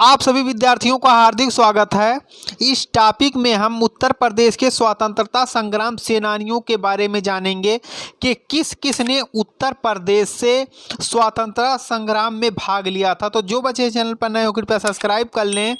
आप सभी विद्यार्थियों का हार्दिक स्वागत है। इस टॉपिक में हम उत्तर प्रदेश के स्वतंत्रता संग्राम सेनानियों के बारे में जानेंगे कि किस किस ने उत्तर प्रदेश से स्वतंत्रता संग्राम में भाग लिया था। तो जो बच्चे चैनल पर नए हो कृपया सब्सक्राइब कर लें।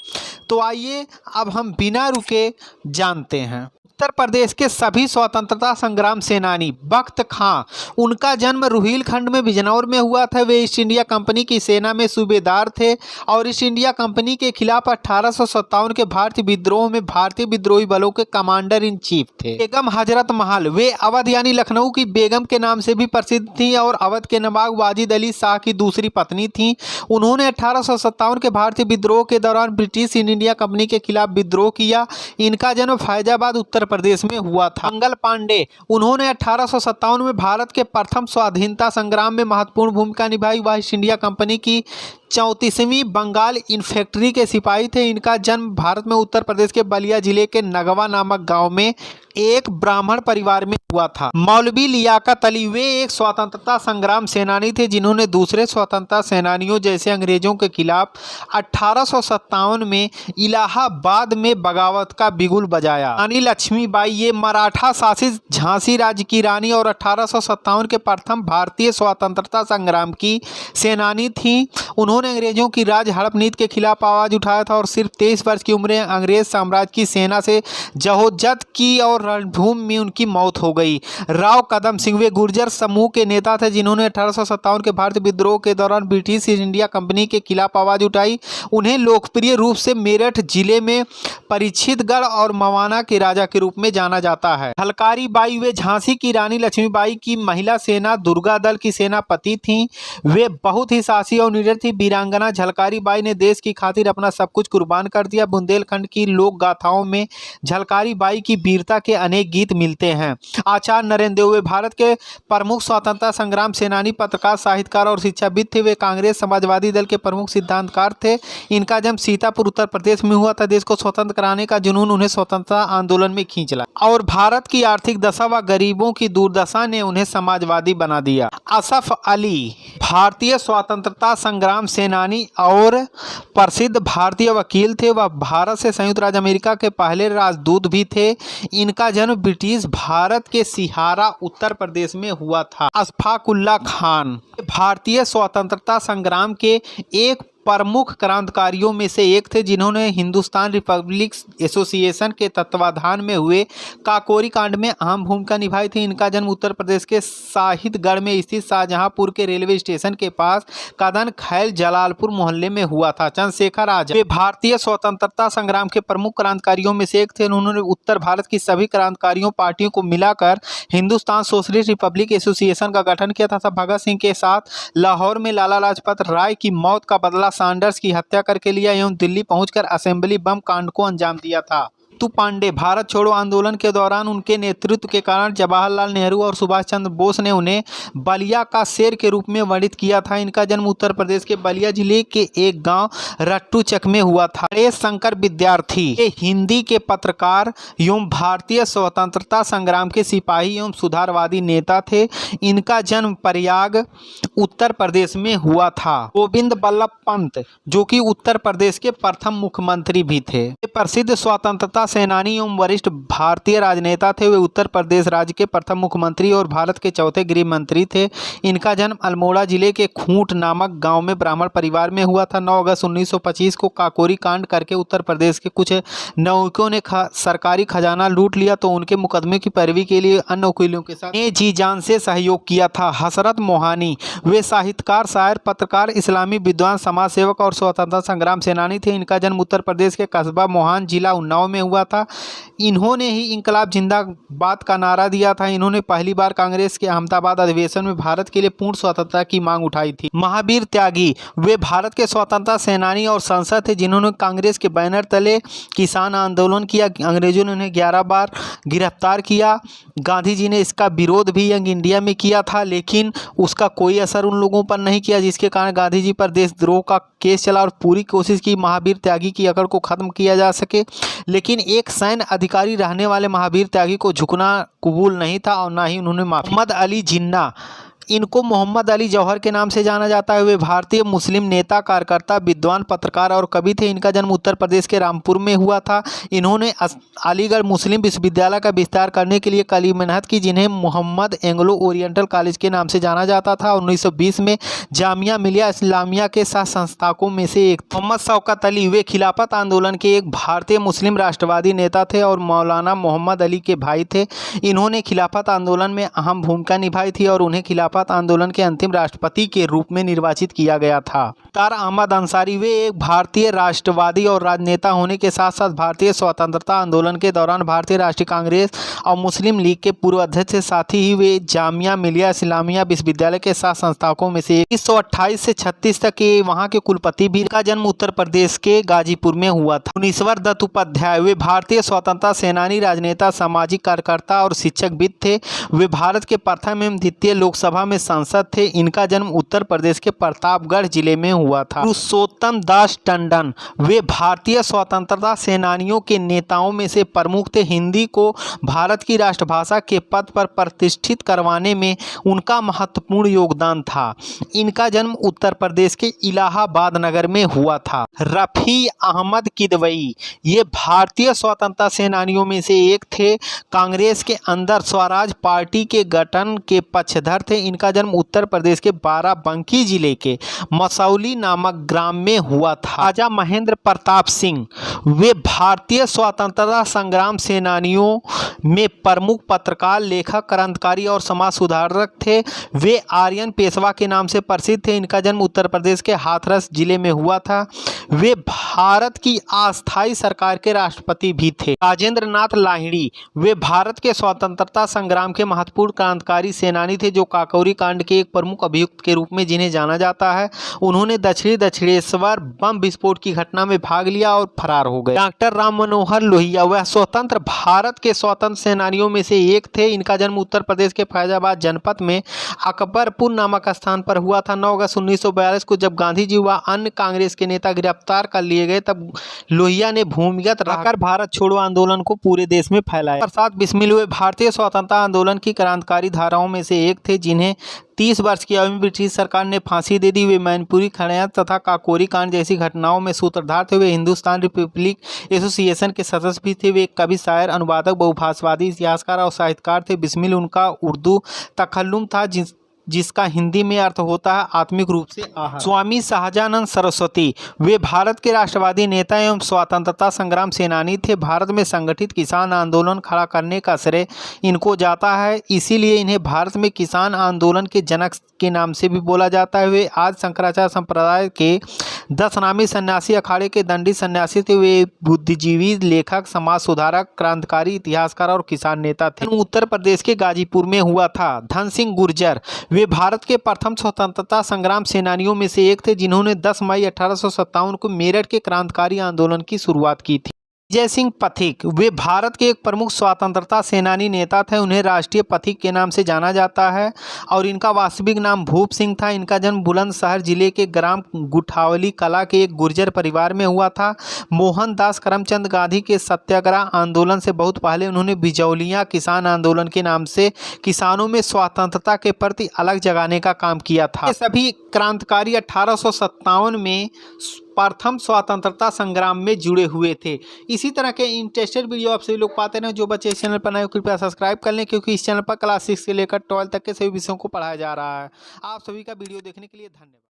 तो आइए अब हम बिना रुके जानते हैं। उत्तर प्रदेश के सभी स्वतंत्रता संग्राम सेनानी बख्त खां, उनका जन्म रुहिलखंड में बिजनौर में हुआ था। वे ईस्ट इंडिया कंपनी की सेना में सूबेदार थे और ईस्ट इंडिया कंपनी के खिलाफ 1857 के भारतीय विद्रोह में भारतीय विद्रोही बलों के कमांडर इन चीफ थे। बेगम हजरत महल, वे अवध यानी लखनऊ की बेगम के नाम से भी प्रसिद्ध थी और अवध के नवाब वाजिद अली शाह की दूसरी पत्नी थी। उन्होंने 1857 के भारतीय विद्रोह के दौरान ब्रिटिश ईस्ट इंडिया कंपनी के खिलाफ विद्रोह किया। इनका जन्म फैजाबाद उत्तर प्रदेश में हुआ था। मंगल पांडे, उन्होंने 1857 में भारत के प्रथम स्वाधीनता संग्राम में महत्वपूर्ण भूमिका निभाई। वह ईस्ट इंडिया कंपनी की 34वीं बंगाल इन्फेंट्री के सिपाही थे। इनका जन्म भारत में उत्तर प्रदेश के बलिया जिले के नगवा नामक गांव में एक ब्राह्मण परिवार में हुआ था। मौलवी लियाकत अली, वे एक स्वतंत्रता संग्राम सेनानी थे जिन्होंने दूसरे स्वतंत्रता सेनानियों जैसे अंग्रेजों के खिलाफ 1857 में इलाहाबाद में बगावत का बिगुल बजाया। रानी लक्ष्मीबाई, ये मराठा शासित झांसी राज्य की रानी और 1857 के प्रथम भारतीय स्वतंत्रता संग्राम की सेनानी थी। उन्होंने अंग्रेजों की राज हड़प नीति के खिलाफ आवाज उठाया था और सिर्फ 23 वर्ष की उम्र में अंग्रेज साम्राज्य की सेना से जहोजत की और रणभूमि में उनकी मौत हो गई। राव कदम सिंह, वे गुर्जर समूह के नेता थे जिन्होंने 1857 के भारतीय विद्रोह के दौरान ब्रिटिश ईस्ट इंडिया कंपनी के खिलाफ आवाज उठाई। उन्हें लोकप्रिय रूप से मेरठ जिले में परीक्षितगढ़ और मवाना के राजा के रूप में जाना जाता है। झलकारी बाई, वे झांसी की रानी लक्ष्मीबाई की महिला सेना दुर्गा दल की सेनापति थीं। वे बहुत ही साहसी और निडर थी। वीरांगना झलकारी बाई ने देश की खातिर अपना सब कुछ कुर्बान कर दिया। बुंदेलखंड की लोक गाथाओं में झलकारी बाई की वीरता के अनेक गीत मिलते हैं। आचार्य नरेंद्र देव, वे भारत के प्रमुख स्वतंत्रता संग्राम सेनानी, पत्रकार, साहित्यकार और शिक्षाविद थे। वे कांग्रेस समाजवादी दल के प्रमुख सिद्धांतकार थे। इनका जन्म सीतापुर उत्तर प्रदेश में हुआ था। देश को स्वतंत्र कराने का जुनून उन्हें स्वतंत्रता आंदोलन में खींच लाया और भारत की आर्थिक दशा व गरीबों की दुर्दशा ने उन्हें समाजवादी बना दिया। असफ अली, भारतीय स्वतंत्रता संग्राम सेनानी और प्रसिद्ध भारतीय वकील थे। वह भारत से संयुक्त राज्य अमेरिका के पहले राजदूत भी थे। इनका जन्म ब्रिटिश भारत के सिहारा उत्तर प्रदेश में हुआ था। अशफाकुल्ला खान, भारतीय स्वतंत्रता संग्राम के एक प्रमुख क्रांतिकारियों में से एक थे जिन्होंने हिंदुस्तान रिपब्लिक एसोसिएशन के तत्वाधान में हुए काकोरी कांड में अहम भूमिका निभाई थी। इनका जन्म उत्तर प्रदेश के शाहिदगढ़ में स्थित शाहजहांपुर के रेलवे स्टेशन के पास कदन खैल जलालपुर मोहल्ले में हुआ था। चंद्रशेखर आजाद, वे भारतीय स्वतंत्रता संग्राम के प्रमुख क्रांतिकारियों में से एक थे। उन्होंने उत्तर भारत की सभी क्रांतिकारियों पार्टियों को मिलाकर हिंदुस्तान सोशलिस्ट रिपब्लिक एसोसिएशन का गठन किया था। भगत सिंह के साथ लाहौर में लाला लाजपत राय की मौत का बदला सैंडर्स की हत्या करके लिया एवं दिल्ली पहुंचकर असेंबली बम कांड को अंजाम दिया था। तू पांडे, भारत छोड़ो आंदोलन के दौरान उनके नेतृत्व के कारण जवाहरलाल नेहरू और सुभाष चंद्र बोस ने उन्हें बलिया का शेर के रूप में वर्णित किया था। इनका जन्म उत्तर प्रदेश के बलिया जिले के एक गांव रट्टूचक में हुआ था। गणेश शंकर विद्यार्थी, ये हिंदी के पत्रकार एवं भारतीय स्वतंत्रता संग्राम के सिपाही एवं सुधारवादी नेता थे। इनका जन्म प्रयाग उत्तर प्रदेश में हुआ था। गोविंद बल्लभ पंत, जो कि उत्तर प्रदेश के प्रथम मुख्यमंत्री भी थे। प्रसिद्ध स्वतंत्रता सेनानी एवं वरिष्ठ भारतीय राजनेता थे। वे उत्तर प्रदेश राज्य के प्रथम मुख्यमंत्री और भारत के चौथे गृह मंत्री थे। इनका जन्म अल्मोड़ा जिले के खूंट नामक गांव में ब्राह्मण परिवार में हुआ था। 9 अगस्त 1925 को काकोरी कांड करके उत्तर प्रदेश के कुछ नाविकों ने सरकारी खजाना लूट लिया तो उनके मुकदमे की पैरवी के लिए अन्य वकीलों के साथ जी जान से सहयोग किया था। हसरत मोहानी, वे साहित्यकार, शायर, पत्रकार, इस्लामी विद्वान, समाज सेवक और स्वतंत्रता संग्राम सेनानी थे। इनका जन्म उत्तर प्रदेश के कस्बा मोहान जिला उन्नाव में हुआ था। इन्होंने ही इंकलाब जिंदाबाद का नारा दिया था। इन्होंने पहली बार कांग्रेस के अहमदाबाद अधिवेशन में भारत के लिए पूर्ण स्वतंत्रता की मांग उठाई थी। महावीर त्यागी, वे भारत के स्वतंत्रता सेनानी और सांसद थे जिन्होंने कांग्रेस के बैनर तले किसान आंदोलन किया। अंग्रेजों ने उन्हें 11 बार गिरफ्तार किया। गांधी जी ने इसका विरोध भी यंग इंडिया में किया था लेकिन उसका कोई असर उन लोगों पर नहीं किया, जिसके कारण गांधी जी पर देशद्रोह का केस चला और पूरी कोशिश की महावीर त्यागी की अकड़ को खत्म किया जा सके। लेकिन एक सैन्य अधिकारी रहने वाले महावीर त्यागी को झुकना कबूल नहीं था और ना ही उन्होंने माफी। मोहम्मद अली जिन्ना, इनको मोहम्मद अली जौहर के नाम से जाना जाता है। वे भारतीय मुस्लिम नेता, कार्यकर्ता, विद्वान, पत्रकार और कवि थे। इनका जन्म उत्तर प्रदेश के रामपुर में हुआ था। इन्होंने अलीगढ़ मुस्लिम विश्वविद्यालय का विस्तार करने के लिए कड़ी मेहनत की, जिन्हें मोहम्मद एंग्लो ओरिएंटल कॉलेज के नाम से जाना जाता था। 1920 में जामिया मिलिया इस्लामिया के सह संस्थापकों में से एक मोहम्मद शौकत अली, वे खिलाफत आंदोलन के एक भारतीय मुस्लिम राष्ट्रवादी नेता थे और मौलाना मोहम्मद अली के भाई थे। इन्होंने खिलाफत आंदोलन में अहम भूमिका निभाई थी और उन्हें खिलाफत आंदोलन के अंतिम राष्ट्रपति के रूप में निर्वाचित किया गया था। मुख्तार अहमद अंसारी, वे एक भारतीय राष्ट्रवादी और राजनेता होने के साथ साथ भारतीय स्वतंत्रता आंदोलन के दौरान भारतीय राष्ट्रीय कांग्रेस और मुस्लिम लीग के पूर्व अध्यक्ष थे। साथ ही वे जामिया मिलिया इस्लामिया विश्वविद्यालय के सह संस्थापकों में से 1928 से 36 तक के वहाँ के कुलपति भी। इनका जन्म उत्तर प्रदेश के गाजीपुर में हुआ था। मुनीश्वर दत्त उपाध्याय, वे भारतीय स्वतंत्रता सेनानी, राजनेता, सामाजिक कार्यकर्ता और शिक्षकविद थे। वे भारत के प्रथम एवं द्वितीय लोकसभा में सांसद थे। इनका जन्म उत्तर प्रदेश के प्रतापगढ़ जिले में हुआ था। पुरुषोत्तम दास टंडन, वे भारतीय स्वतंत्रता सेनानियों के नेताओं में से प्रमुख थे। हिंदी को भारत की राष्ट्रभाषा के पद पर प्रतिष्ठित करवाने में उनका महत्वपूर्ण योगदान था। इनका जन्म उत्तर प्रदेश के इलाहाबाद नगर में हुआ था। रफ़ी अहमद किदवई, ये भारतीय स्वतंत्रता सेनानियों में से एक थे। कांग्रेस के अंदर स्वराज पार्टी के गठन के पक्षधर थे। इनका जन्म उत्तर प्रदेश के बाराबंकी जिले के मसौली नामक ग्राम में हुआ था। राजा महेंद्र प्रताप सिंह, वे भारतीय स्वतंत्रता संग्राम सेनानियों में प्रमुख पत्रकार, लेखक, क्रांतिकारी और समाज सुधारक थे। वे आर्यन पेशवा के नाम से प्रसिद्ध थे। इनका जन्म उत्तर प्रदेश के हाथरस जिले में हुआ था। वे भारत की अस्थायी सरकार के राष्ट्रपति भी थे। राजेंद्र नाथ लाहिड़ी, वे भारत के स्वतंत्रता संग्राम के महत्वपूर्ण क्रांतिकारी सेनानी थे, जो काकोरी कांड के एक प्रमुख अभियुक्त के रूप में जिन्हें जाना जाता है। उन्होंने दक्षिणेश्वर बम विस्फोट की घटना में भाग लिया और फरार हो गए। डॉक्टर राम मनोहर लोहिया, वह स्वतंत्र भारत के स्वतंत्र सेनानियों में से एक थे। इनका जन्म उत्तर प्रदेश के फैजाबाद जनपद में अकबरपुर नामक स्थान पर हुआ था। 9 अगस्त 1942 को जब गांधी जी व अन्य कांग्रेस के नेता गिरफ्तार कर लिए गए, तब लोहिया ने भूमिगत रहकर भारत छोड़ो आंदोलन को पूरे देश में फैलाया। प्रसाद बिस्मिल, वे भारतीय स्वतंत्रता आंदोलन की क्रांतिकारी धाराओं में से एक थे, जिन्हें 30 वर्ष की आयु में ब्रिटिश सरकार ने फांसी दे दी। वे मैनपुरी खड़ियात तथा काकोरी कांड जैसी घटनाओं में सूत्रधार थे। वे हिंदुस्तान रिपब्लिक एसोसिएशन के सदस्य भी थे। वे एक कवि, शायर, अनुवादक, बहुभाषावादी, इतिहासकार और साहित्यकार थे। बिस्मिल उनका उर्दू तकल्लुम था, जिसका हिंदी में अर्थ होता है आत्मिक रूप से आहार। स्वामी शाहजानंद सरस्वती, वे भारत के राष्ट्रवादी नेता एवं स्वतंत्रता संग्राम सेनानी थे। भारत में संगठित किसान आंदोलन खड़ा करने का श्रेय इनको जाता है, इसीलिए इन्हें भारत में किसान आंदोलन के जनक के नाम से भी बोला जाता है। वे आज शंकराचार्य संप्रदाय के 10 नामी सन्यासी अखाड़े के दंडी सन्यासी थे। वे बुद्धिजीवी, लेखक, समाज सुधारक, क्रांतिकारी, इतिहासकार और किसान नेता थे। उत्तर प्रदेश के गाजीपुर में हुआ था। धन सिंह गुर्जर, वे भारत के प्रथम स्वतंत्रता संग्राम सेनानियों में से एक थे, जिन्होंने 10 मई 1857 को मेरठ के क्रांतिकारी आंदोलन की शुरुआत की थी। विजय सिंह पथिक, वे भारत के एक प्रमुख स्वतंत्रता सेनानी नेता थे। उन्हें राष्ट्रीय पथिक के नाम से जाना जाता है और इनका वास्तविक नाम भूप सिंह था। इनका जन्म बुलंदशहर जिले के ग्राम गुठावली कला के एक गुर्जर परिवार में हुआ था। मोहनदास करमचंद गांधी के सत्याग्रह आंदोलन से बहुत पहले उन्होंने बिजौलियां किसान आंदोलन के नाम से किसानों में स्वतंत्रता के प्रति अलग जगाने का काम किया था। ये सभी क्रांतिकारी 1857 में प्रथम स्वतंत्रता संग्राम में जुड़े हुए थे। इसी तरह के इंटरेस्टेड वीडियो आप सभी लोग पाते हैं। जो बच्चे इस चैनल पर नए, कृपया सब्सक्राइब कर लें, क्योंकि इस चैनल पर क्लास 6 से लेकर 12 तक के सभी विषयों को पढ़ाया जा रहा है। आप सभी का वीडियो देखने के लिए धन्यवाद।